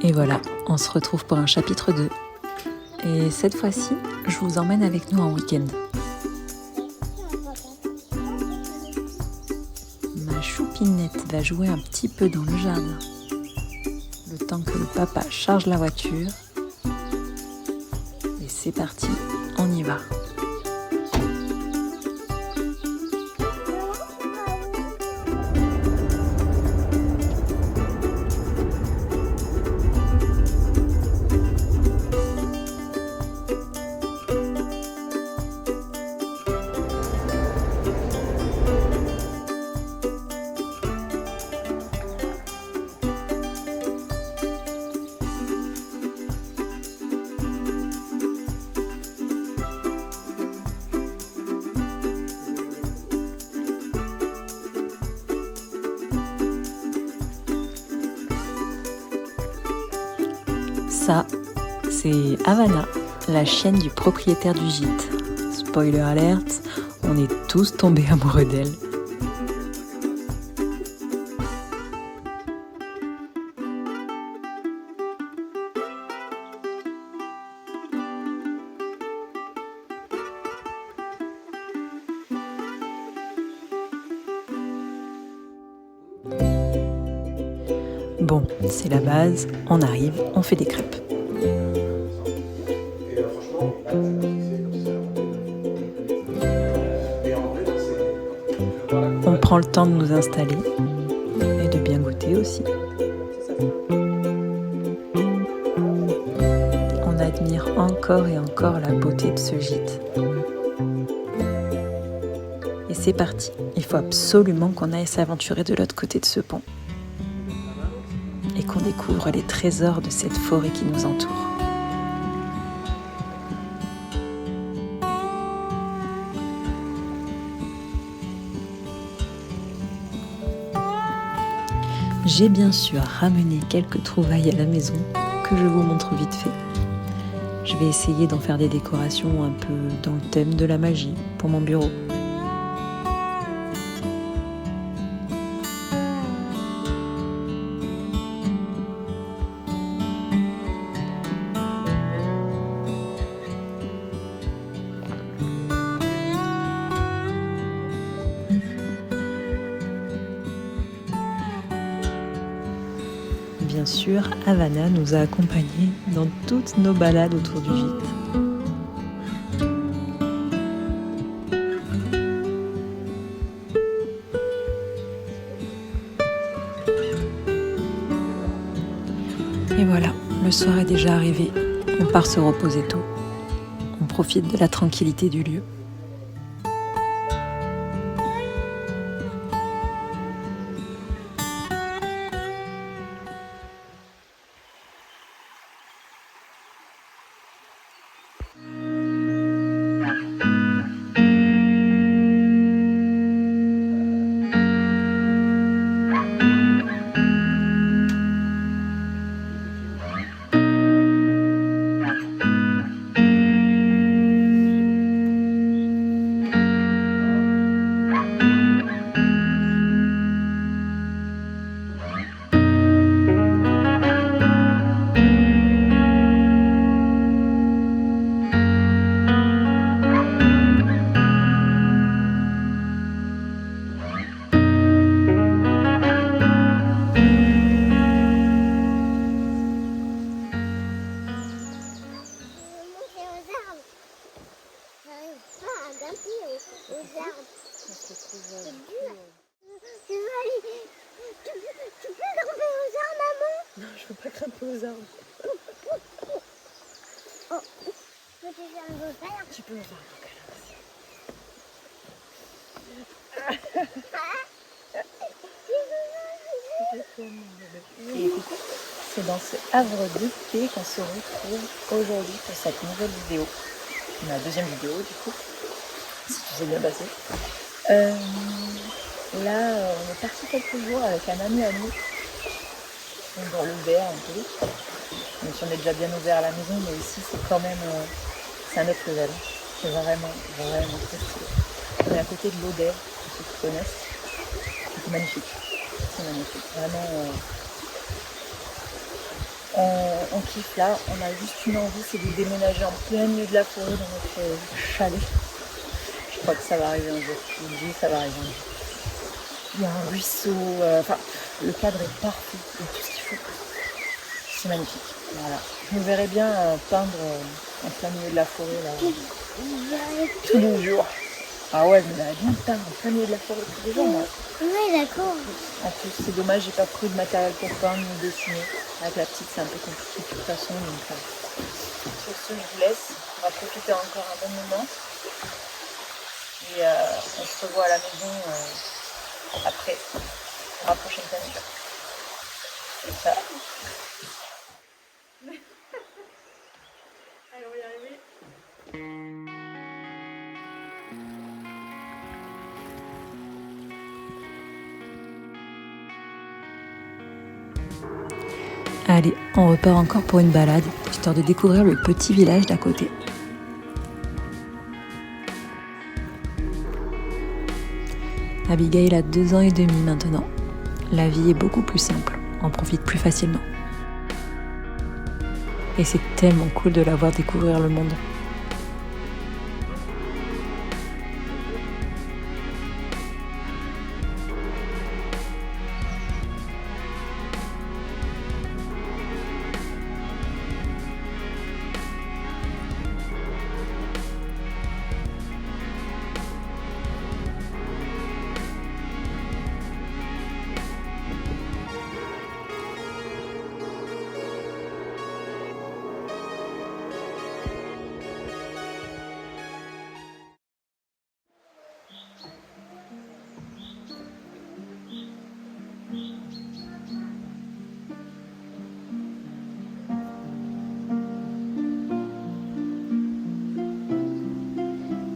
Et voilà, on se retrouve pour un chapitre 2. Et cette fois-ci, je vous emmène avec nous en week-end. Ma choupinette va jouer un petit peu dans le jardin. Le temps que le papa charge la voiture. Et c'est parti, on y va. Ça, c'est Havana, la chienne du propriétaire du gîte. Spoiler alert, on est tous tombés amoureux d'elle. Bon, c'est la base, on arrive, on fait des crêpes. On prend le temps de nous installer et de bien goûter aussi. On admire encore et encore la beauté de ce gîte. Et c'est parti, il faut absolument qu'on aille s'aventurer de l'autre côté de ce pont. Et qu'on découvre les trésors de cette forêt qui nous entoure. J'ai bien sûr ramené quelques trouvailles à la maison que je vous montre vite fait. Je vais essayer d'en faire des décorations un peu dans le thème de la magie pour mon bureau. Bien sûr, Havana nous a accompagnés dans toutes nos balades autour du gîte. Et voilà, le soir est déjà arrivé. On part se reposer tôt. On profite de la tranquillité du lieu. Tu peux grimper aux arbres, maman? Non, je veux pas grimper aux arbres. Oh, je peux te faire un beau câlin. Tu peux me faire un beau câlin aussi. Et écoutez, c'est dans ce havre de paix qu'on se retrouve aujourd'hui pour cette nouvelle vidéo. Ma deuxième vidéo du coup, si tu sais bien passer. Là, on est parti quelques jours avec un ami à nous, dans le vert un peu. Même si on est déjà bien ouvert à la maison, mais ici c'est quand même, c'est un autre level. C'est vraiment, vraiment très stylé. On est à côté de l'Oder, pour ceux qui connaissent. C'est magnifique. C'est magnifique. Vraiment, on kiffe là, on a juste une envie, c'est de déménager en plein milieu de la forêt dans notre chalet. Je crois que ça va arriver un jour, je vous le dis, ça va arriver un jour. Il y a un ruisseau, le cadre est parfait, il y a tout ce qu'il faut. C'est magnifique, voilà. Je me verrais bien peindre en plein milieu de la forêt là, tous les jours. Ah ouais, je me verrais bien peindre en plein milieu de la forêt tous les jours, moi. Oui, d'accord. En plus, c'est dommage, j'ai pas pris de matériel pour peindre ni dessiner. Avec la petite, c'est un peu compliqué de toute façon. Donc, sur ce, je vous laisse. On va profiter encore un bon moment. Et on se revoit à la maison après, pour la prochaine peinture. C'est ça. Allez, on va y arriver. Allez, on repart encore pour une balade, histoire de découvrir le petit village d'à côté. Abigail a 2 ans et demi maintenant. La vie est beaucoup plus simple, on profite plus facilement. Et c'est tellement cool de la voir découvrir le monde.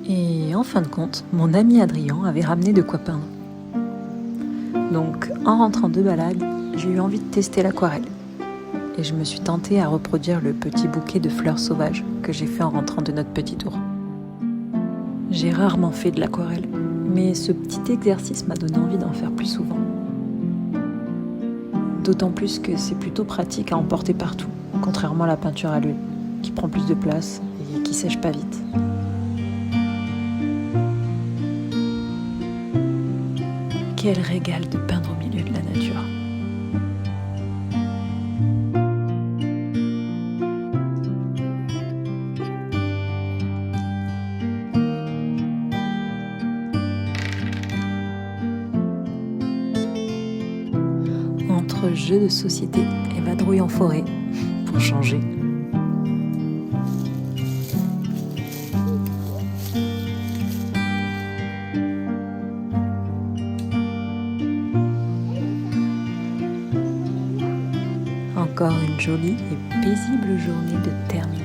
Et en fin de compte, mon ami Adrien avait ramené de quoi peindre. Donc, en rentrant de balade, j'ai eu envie de tester l'aquarelle. Et je me suis tentée à reproduire le petit bouquet de fleurs sauvages que j'ai fait en rentrant de notre petit tour. J'ai rarement fait de l'aquarelle, mais ce petit exercice m'a donné envie d'en faire plus souvent. D'autant plus que c'est plutôt pratique à emporter partout, contrairement à la peinture à l'huile, qui prend plus de place et qui sèche pas vite. Quel régal de peindre au milieu de la nature. Entre jeux de société et vadrouille en forêt, pour changer. Encore une jolie et paisible journée de terminée.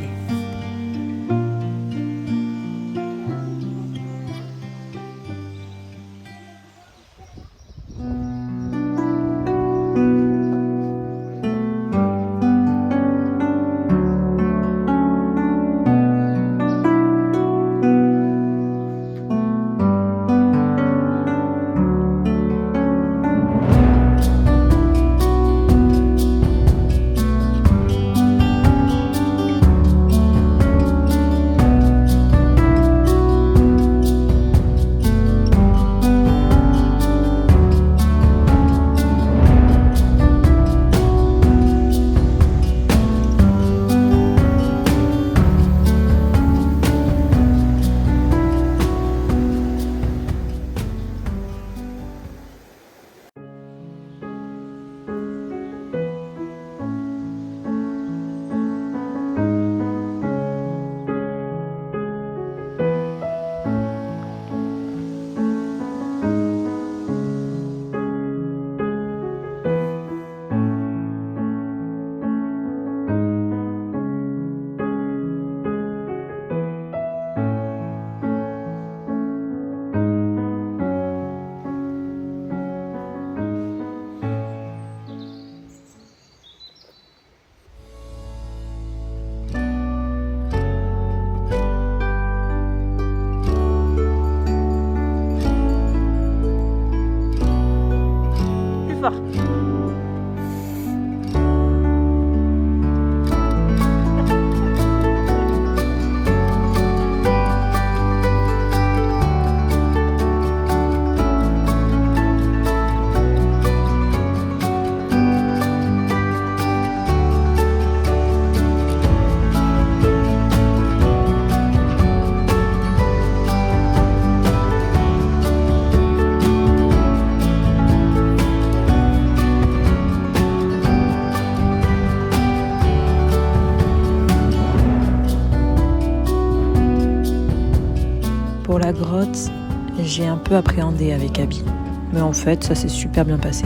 la grotte, j'ai un peu appréhendé avec Abby. Mais en fait, ça s'est super bien passé.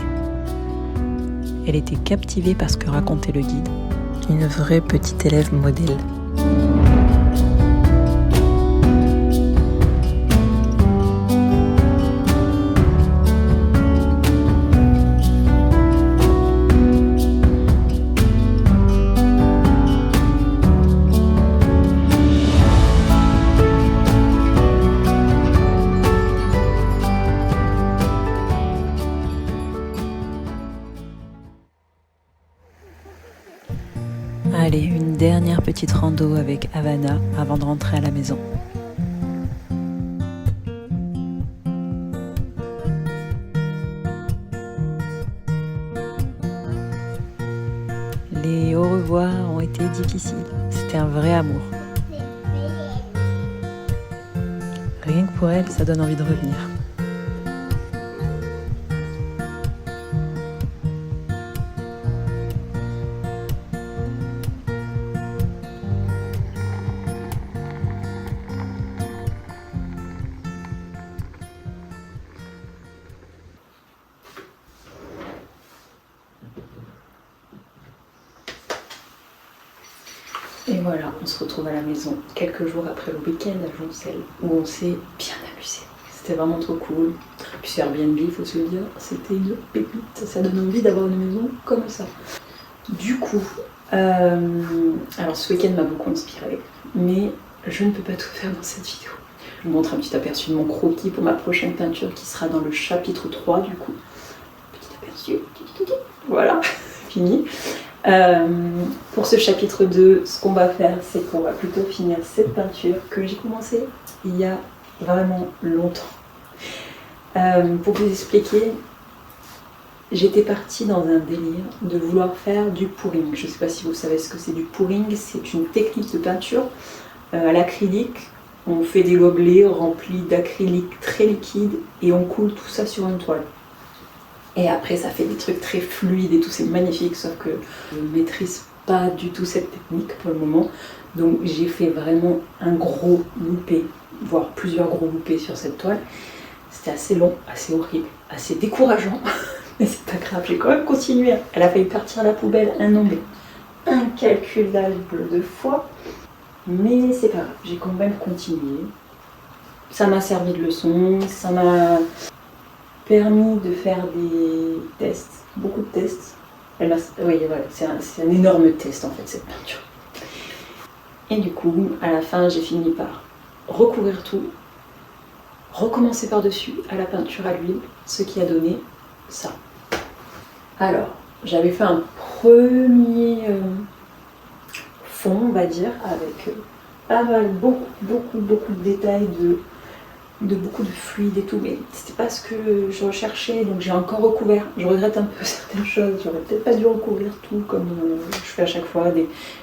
Elle était captivée par ce que racontait le guide. Une vraie petite élève modèle. Allez, une dernière petite rando avec Havana avant de rentrer à la maison. Les au revoir ont été difficiles. C'était un vrai amour. Rien que pour elle, ça donne envie de revenir. Et voilà, on se retrouve à la maison quelques jours après le week-end à Joncel où on s'est bien amusé. C'était vraiment trop cool. Puis Airbnb, il faut se le dire, c'était une pépite. Ça donne envie d'avoir une maison comme ça. Du coup, alors ce week-end m'a beaucoup inspiré, mais je ne peux pas tout faire dans cette vidéo. Je vous montre un petit aperçu de mon croquis pour ma prochaine peinture qui sera dans le chapitre 3 du coup. Petit aperçu, voilà, fini. Pour ce chapitre 2, ce qu'on va faire, c'est qu'on va plutôt finir cette peinture que j'ai commencée il y a vraiment longtemps. Pour vous expliquer, j'étais partie dans un délire de vouloir faire du pouring. Je ne sais pas si vous savez ce que c'est du pouring, c'est une technique de peinture à l'acrylique. On fait des gobelets remplis d'acrylique très liquide et on coule tout ça sur une toile. Et après ça fait des trucs très fluides et tout, c'est magnifique, sauf que je ne maîtrise pas du tout cette technique pour le moment. Donc j'ai fait vraiment un gros loupé, voire plusieurs gros loupés sur cette toile. C'était assez long, assez horrible, assez décourageant, mais c'est pas grave, j'ai quand même continué. Elle a failli partir à la poubelle un nombre incalculable de fois, mais c'est pas grave, j'ai quand même continué. Ça m'a servi de leçon, ça m'a permis de faire des tests, beaucoup de tests. Oui, voilà, c'est un énorme test en fait cette peinture. Et du coup, à la fin, j'ai fini par recouvrir tout, recommencer par-dessus à la peinture à l'huile, ce qui a donné ça. Alors, j'avais fait un premier fond, on va dire, avec pas mal, beaucoup de détails de beaucoup de fluide et tout, mais c'était pas ce que je recherchais, donc j'ai encore recouvert. Je regrette un peu certaines choses, j'aurais peut-être pas dû recouvrir tout comme je fais à chaque fois.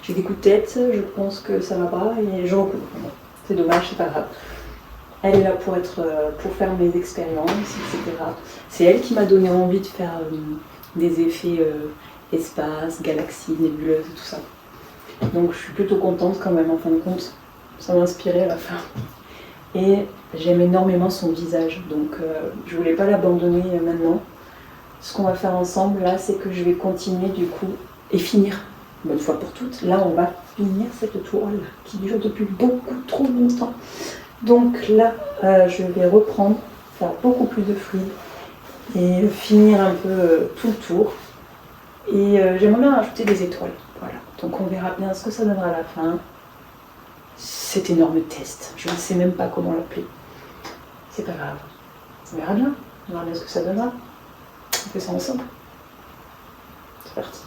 J'ai des coups de tête, je pense que ça va pas et je recouvre. Bon, c'est dommage, c'est pas grave. Elle est là pour faire mes expériences, etc. C'est elle qui m'a donné envie de faire des effets espace, galaxie, nébuleuse et tout ça. Donc je suis plutôt contente quand même en fin de compte. Ça m'a inspiré à la fin. Et j'aime énormément son visage, donc je voulais pas l'abandonner maintenant. Ce qu'on va faire ensemble là, c'est que je vais continuer du coup et finir, une fois pour toutes. Là, on va finir cette toile qui dure depuis beaucoup trop longtemps. Donc là, je vais reprendre, faire beaucoup plus de fluide et finir un peu tout le tour. Et j'aimerais bien rajouter des étoiles. Voilà. Donc on verra bien ce que ça donnera à la fin. Cet énorme test, je ne sais même pas comment l'appeler. C'est pas grave. On verra bien. On verra bien ce que ça donnera. On fait ça ensemble. C'est parti.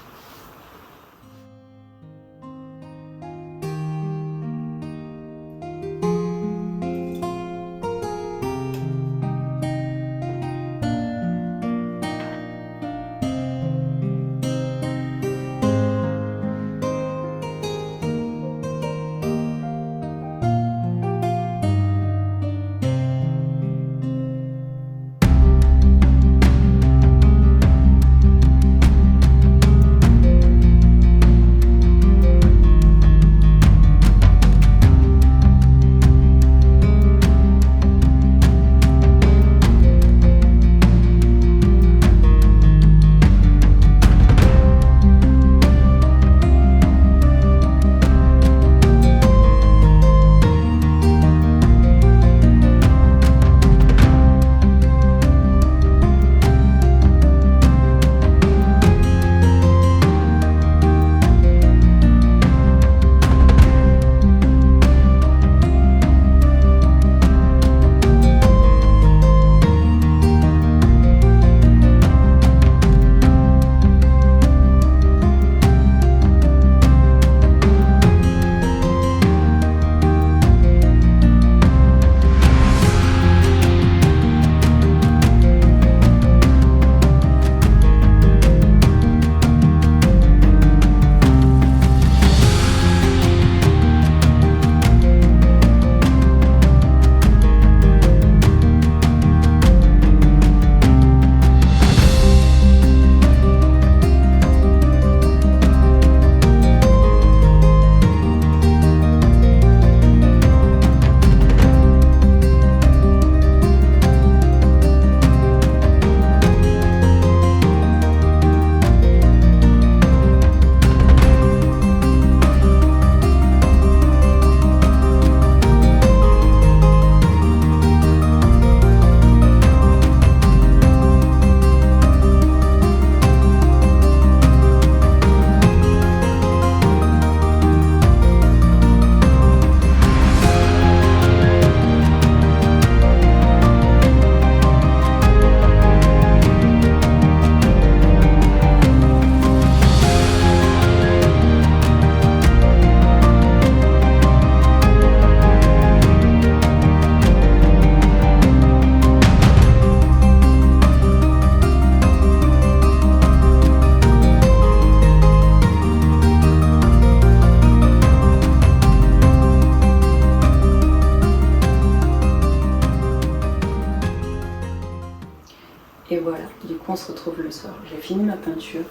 on se retrouve le soir. J'ai fini ma peinture.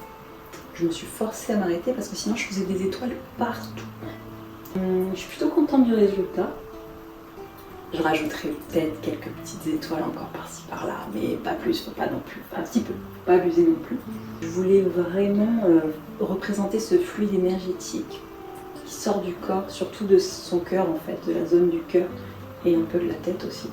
Je me suis forcée à m'arrêter parce que sinon je faisais des étoiles partout. Je suis plutôt contente du résultat. Je rajouterai peut-être quelques petites étoiles encore par-ci par-là, mais pas plus, faut pas non plus, un petit peu, faut pas abuser non plus. Je voulais vraiment représenter ce fluide énergétique qui sort du corps, surtout de son cœur en fait, de la zone du cœur et un peu de la tête aussi.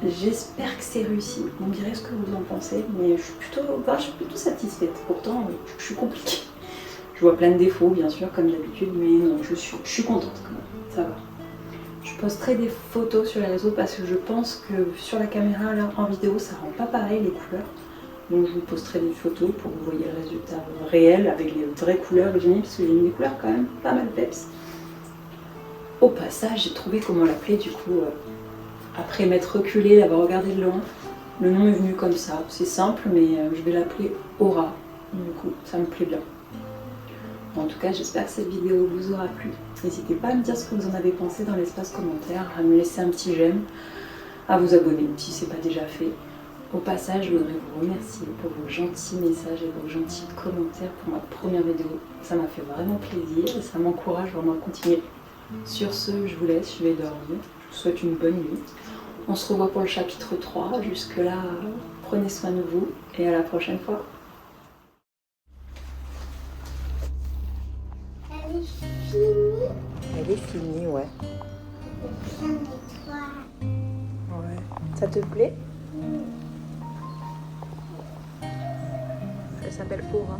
J'espère que c'est réussi, vous me direz ce que vous en pensez, mais je suis plutôt satisfaite. Pourtant, je suis compliquée. Je vois plein de défauts bien sûr comme d'habitude, mais non, je suis contente quand même, ça va. Je posterai des photos sur les réseaux parce que je pense que sur la caméra, là, en vidéo, ça rend pas pareil les couleurs. Donc je vous posterai des photos pour que vous voyez le résultat réel avec les vraies couleurs que j'ai mis, parce que j'ai mis des couleurs quand même pas mal peps. Au passage, j'ai trouvé comment l'appeler du coup, après m'être reculée, l'avoir regardé de loin. Le nom est venu comme ça, c'est simple, mais je vais l'appeler Aura. Du coup, ça me plaît bien. En tout cas, j'espère que cette vidéo vous aura plu. N'hésitez pas à me dire ce que vous en avez pensé dans l'espace commentaire, à me laisser un petit j'aime, à vous abonner si ce n'est pas déjà fait. Au passage, je voudrais vous remercier pour vos gentils messages et vos gentils commentaires pour ma première vidéo. Ça m'a fait vraiment plaisir et ça m'encourage vraiment à continuer. Sur ce, je vous laisse, je vais dormir. Je vous souhaite une bonne nuit. On se revoit pour le chapitre 3. Jusque-là, prenez soin de vous et à la prochaine fois. Elle est finie. Elle est finie, ouais. Plein d'étoiles. Ouais. Ça te plaît? Elle s'appelle Aura.